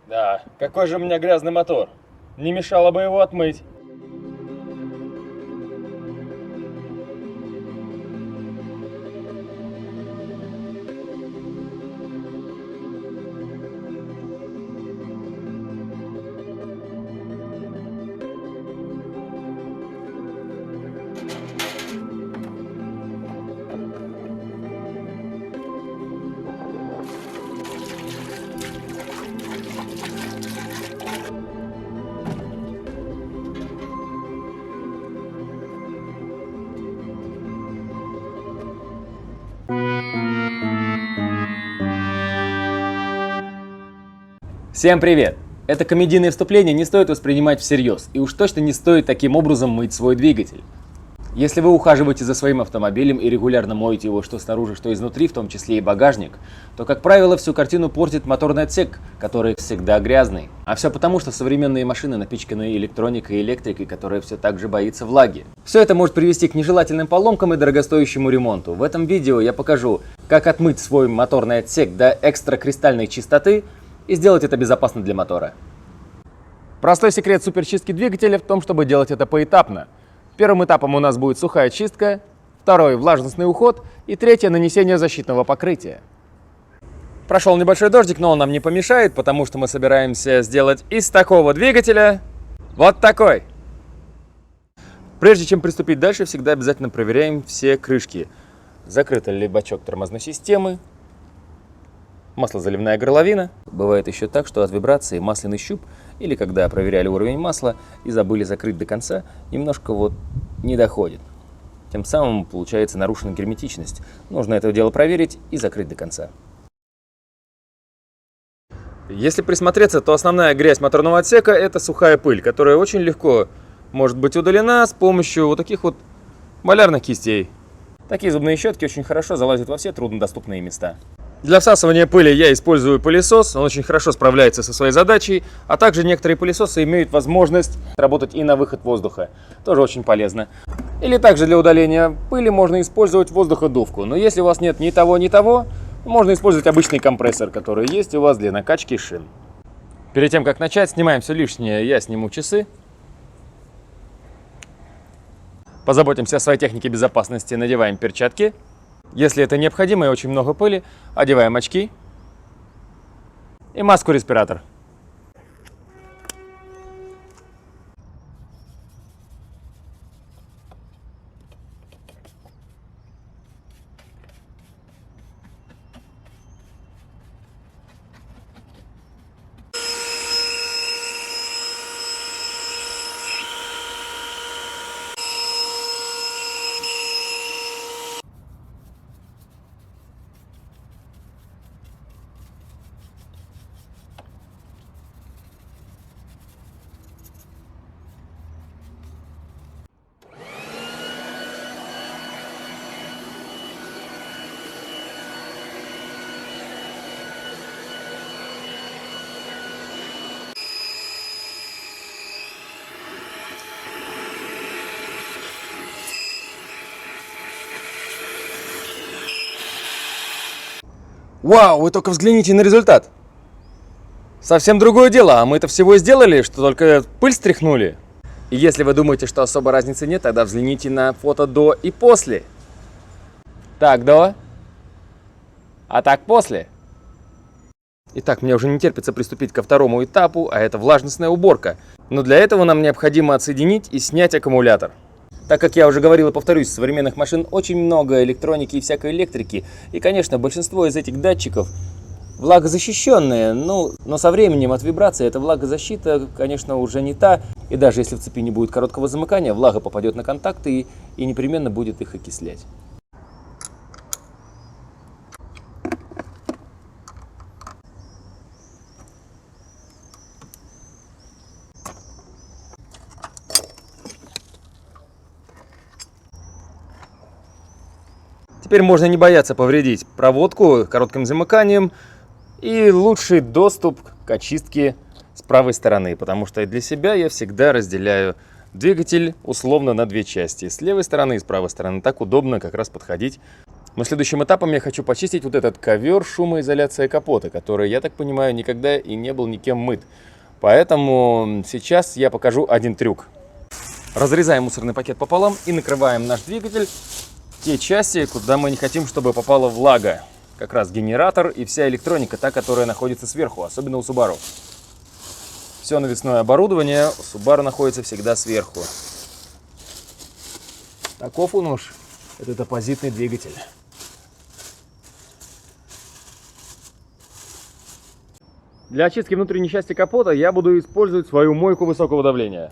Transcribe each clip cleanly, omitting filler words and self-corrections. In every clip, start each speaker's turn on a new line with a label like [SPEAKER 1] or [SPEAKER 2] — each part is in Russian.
[SPEAKER 1] Да, какой же у меня грязный мотор. Не мешало бы его отмыть.
[SPEAKER 2] Всем привет! Это комедийное вступление не стоит воспринимать всерьез, и уж точно не стоит таким образом мыть свой двигатель. Если вы ухаживаете за своим автомобилем и регулярно моете его что снаружи, что изнутри, в том числе и багажник, то, как правило, всю картину портит моторный отсек, который всегда грязный. А все потому, что современные машины напичканы электроникой и электрикой, которая все так же боится влаги. Все это может привести к нежелательным поломкам и дорогостоящему ремонту. В этом видео я покажу, как отмыть свой моторный отсек до экстракристальной чистоты и сделать это безопасно для мотора. Простой секрет суперчистки двигателя в том, чтобы делать это поэтапно. Первым этапом у нас будет сухая чистка, второй – влажностный уход и третье – нанесение защитного покрытия. Прошел небольшой дождик, но он нам не помешает, потому что мы собираемся сделать из такого двигателя вот такой. Прежде чем приступить дальше, всегда обязательно проверяем все крышки. Закрыт ли бачок тормозной системы, маслозаливная горловина. Бывает еще так, что от вибрации масляный щуп, или когда проверяли уровень масла и забыли закрыть до конца, немножко не доходит. Тем самым получается нарушена герметичность. Нужно это дело проверить и закрыть до конца. Если присмотреться, то основная грязь моторного отсека – это сухая пыль, которая очень легко может быть удалена с помощью вот таких вот малярных кистей. Такие зубные щетки очень хорошо залазят во все труднодоступные места. Для всасывания пыли я использую пылесос, он очень хорошо справляется со своей задачей, а также некоторые пылесосы имеют возможность работать и на выход воздуха, тоже очень полезно. Или также для удаления пыли можно использовать воздуходувку, но если у вас нет ни того, ни того, можно использовать обычный компрессор, который есть у вас для накачки шин. Перед тем, как начать, снимаем все лишнее, я сниму часы. Позаботимся о своей технике безопасности, надеваем перчатки. Если это необходимо и очень много пыли, одеваем очки и маску-респиратор. Вау, вы только взгляните на результат. Совсем другое дело, а мы-то всего сделали, что только пыль стряхнули. И если вы думаете, что особо разницы нет, тогда взгляните на фото до и после. Так до, а так после. Итак, мне уже не терпится приступить ко второму этапу, а это влажностная уборка. Но для этого нам необходимо отсоединить и снять аккумулятор. Так как я уже говорил и повторюсь, в современных машин очень много электроники и всякой электрики. И, конечно, большинство из этих датчиков влагозащищенные. Но со временем от вибрации эта влагозащита, конечно, уже не та. И даже если в цепи не будет короткого замыкания, влага попадет на контакты и непременно будет их окислять. Теперь можно не бояться повредить проводку коротким замыканием и лучший доступ к очистке с правой стороны, потому что для себя я всегда разделяю двигатель условно на две части. С левой стороны и с правой стороны. Так удобно как раз подходить Но следующим этапом я хочу почистить вот этот ковер шумоизоляции капота, который, я так понимаю, никогда и не был никем мыт. Поэтому сейчас я покажу один трюк. Разрезаем мусорный пакет пополам и накрываем наш двигатель в те части, куда мы не хотим, чтобы попала влага. Как раз генератор и вся электроника, та, которая находится сверху, особенно у Subaru. Все навесное оборудование у Subaru находится всегда сверху. Таков он уж этот оппозитный двигатель. Для очистки внутренней части капота я буду использовать свою мойку высокого давления.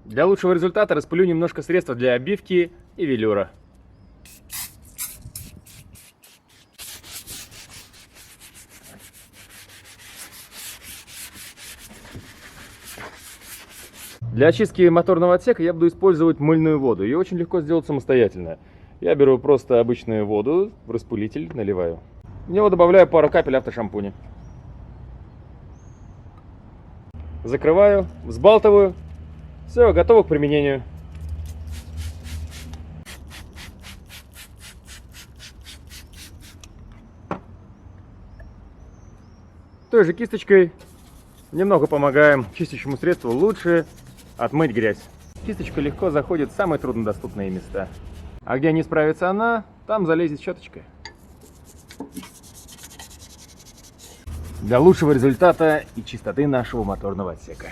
[SPEAKER 2] Для лучшего результата распылю немножко средства для обивки и велюра. Для очистки моторного отсека я буду использовать мыльную воду. Ее очень легко сделать самостоятельно. Я беру просто обычную воду, в распылитель наливаю. В него добавляю пару капель автошампуня. Закрываю, взбалтываю. Все, готово к применению. Той же кисточкой немного помогаем чистящему средству лучше отмыть грязь. Кисточка легко заходит в самые труднодоступные места. А где не справится она, там залезет щеточка. Для лучшего результата и чистоты нашего моторного отсека.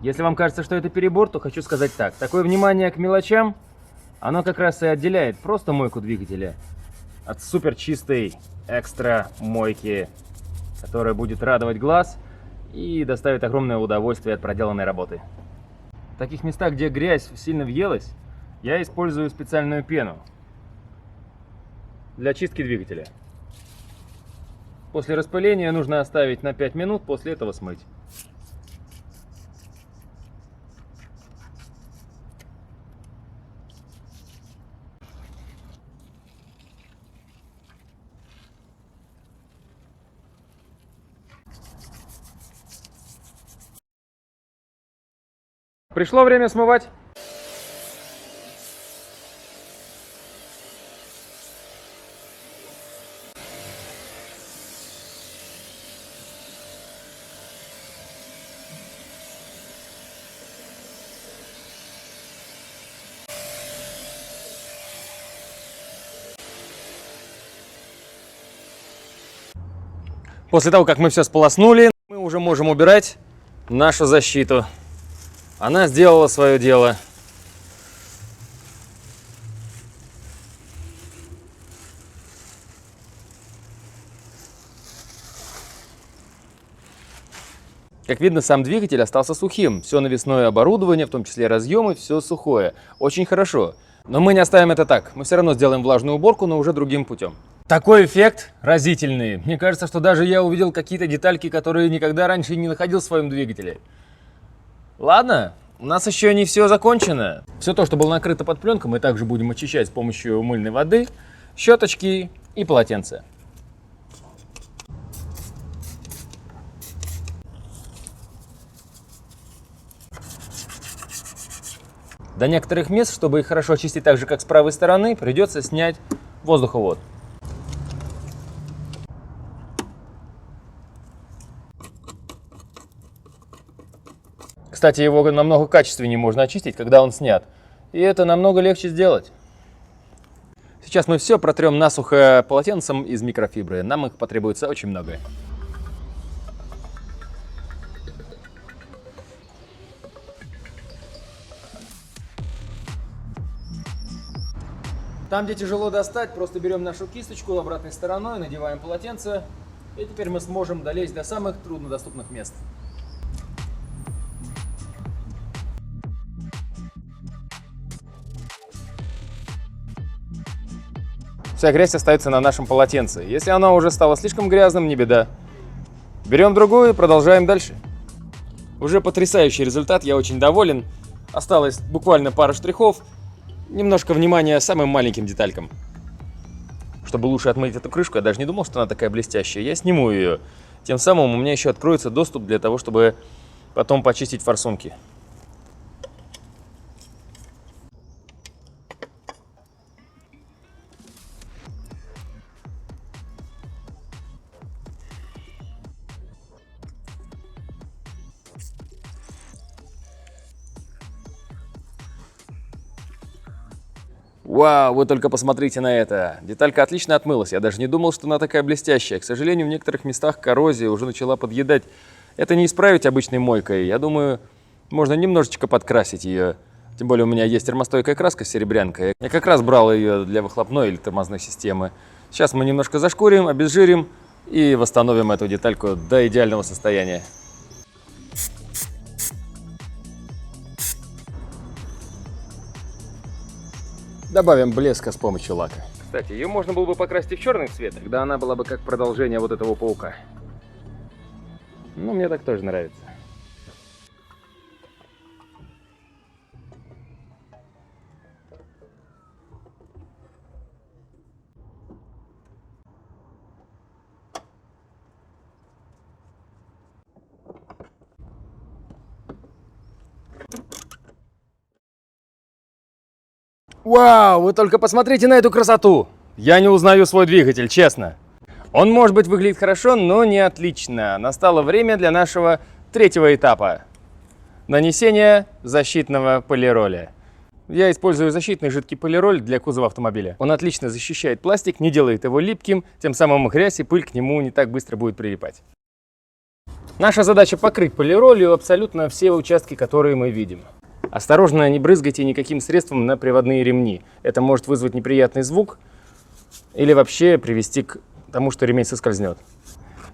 [SPEAKER 2] Если вам кажется, что это перебор, то хочу сказать так. Такое внимание к мелочам, оно как раз и отделяет просто мойку двигателя от супер чистой экстра мойки, которая будет радовать глаз и доставит огромное удовольствие от проделанной работы. В таких местах, где грязь сильно въелась, я использую специальную пену для чистки двигателя. После распыления нужно оставить на 5 минут, после этого смыть. Пришло время смывать. После того, как мы все сполоснули, мы уже можем убирать нашу защиту. Она сделала свое дело. Как видно, сам двигатель остался сухим. Все навесное оборудование, в том числе разъемы, все сухое. Очень хорошо. Но мы не оставим это так. Мы все равно сделаем влажную уборку, но уже другим путем. Такой эффект разительный. Мне кажется, что даже я увидел какие-то детальки, которые никогда раньше не находил в своем двигателе. Ладно, у нас еще не все закончено. Все то, что было накрыто под пленкой, мы также будем очищать с помощью мыльной воды, щеточки и полотенца. До некоторых мест, чтобы их хорошо очистить так же, как с правой стороны, придется снять воздуховод. Кстати, его намного качественнее можно очистить, когда он снят. И это намного легче сделать. Сейчас мы все протрем насухо полотенцем из микрофибры. Нам их потребуется очень много. Там, где тяжело достать, просто берем нашу кисточку обратной стороной, надеваем полотенце. И теперь мы сможем долезть до самых труднодоступных мест. Вся грязь остается на нашем полотенце. Если оно уже стало слишком грязным, не беда. Берем другую и продолжаем дальше. Уже потрясающий результат, я очень доволен. Осталось буквально пара штрихов. Немножко внимания самым маленьким деталькам. Чтобы лучше отмыть эту крышку, я даже не думал, что она такая блестящая. Я сниму ее. Тем самым у меня еще откроется доступ для того, чтобы потом почистить форсунки. Вау, вы только посмотрите на это. Деталька отлично отмылась. Я даже не думал, что она такая блестящая. К сожалению, в некоторых местах коррозия уже начала подъедать. Это не исправить обычной мойкой. Я думаю, можно немножечко подкрасить ее. Тем более у меня есть термостойкая краска серебрянка. Я как раз брал ее для выхлопной или тормозной системы. Сейчас мы немножко зашкурим, обезжирим и восстановим эту детальку до идеального состояния. Добавим блеска с помощью лака. Кстати, ее можно было бы покрасить и в черный цвет, тогда она была бы как продолжение вот этого паука. Ну, мне так тоже нравится. Вау, вы только посмотрите на эту красоту! Я не узнаю свой двигатель, честно. Он, может быть, выглядит хорошо, но не отлично. Настало время для нашего третьего этапа. Нанесение защитного полироля. Я использую защитный жидкий полироль для кузова автомобиля. Он отлично защищает пластик, не делает его липким, тем самым грязь и пыль к нему не так быстро будет прилипать. Наша задача покрыть полиролью абсолютно все участки, которые мы видим. Осторожно, не брызгайте никаким средством на приводные ремни. Это может вызвать неприятный звук или вообще привести к тому, что ремень соскользнет.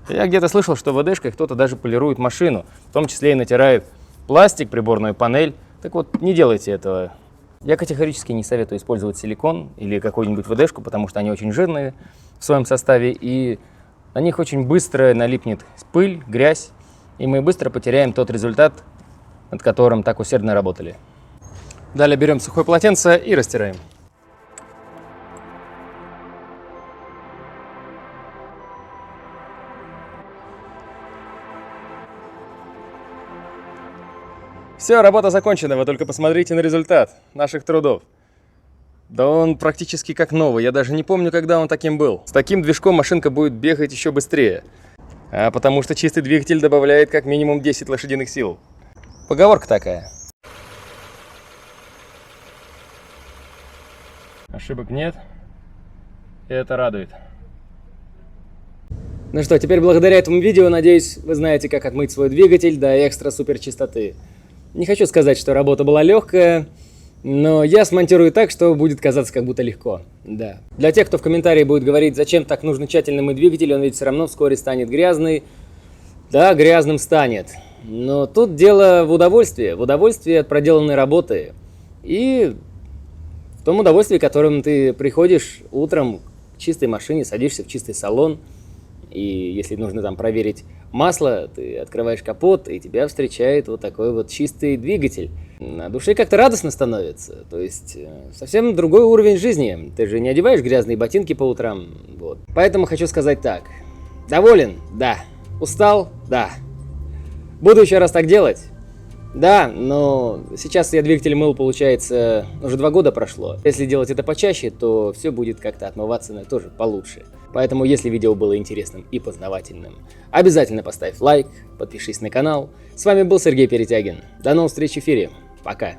[SPEAKER 2] Я где-то слышал, что в ВДшках кто-то даже полирует машину, в том числе и натирает пластик, приборную панель. Так вот, не делайте этого. Я категорически не советую использовать силикон или какую-нибудь ВДшку, потому что они очень жирные в своем составе, и на них очень быстро налипнет пыль, грязь, и мы быстро потеряем тот результат, над которым так усердно работали. Далее берем сухое полотенце и растираем. Все, работа закончена, вы только посмотрите на результат наших трудов. Да он практически как новый, я даже не помню, когда он таким был. С таким движком машинка будет бегать еще быстрее, потому что чистый двигатель добавляет как минимум 10 лошадиных сил. Поговорка такая. Ошибок нет. И это радует. Ну что, теперь благодаря этому видео, надеюсь, вы знаете, как отмыть свой двигатель до экстра-супер чистоты. Не хочу сказать, что работа была легкая, но я смонтирую так, что будет казаться как будто легко. Да. Для тех, кто в комментарии будет говорить, зачем так нужно тщательно мыть двигатель, он ведь все равно вскоре станет грязный. Да, грязным станет. Но тут дело в удовольствии от проделанной работы и в том удовольствии, которым ты приходишь утром к чистой машине, садишься в чистый салон, и если нужно там проверить масло, ты открываешь капот, и тебя встречает вот такой вот чистый двигатель. На душе как-то радостно становится, то есть совсем другой уровень жизни. Ты же не одеваешь грязные ботинки по утрам, вот. Поэтому хочу сказать так. Доволен? Да. Устал? Да. Буду еще раз так делать? Да, но сейчас я двигатель мыл, получается, уже 2 года прошло. Если делать это почаще, то все будет как-то отмываться тоже получше. Поэтому, если видео было интересным и познавательным, обязательно поставь лайк, подпишись на канал. С вами был Сергей Перетягин. До новых встреч в эфире. Пока.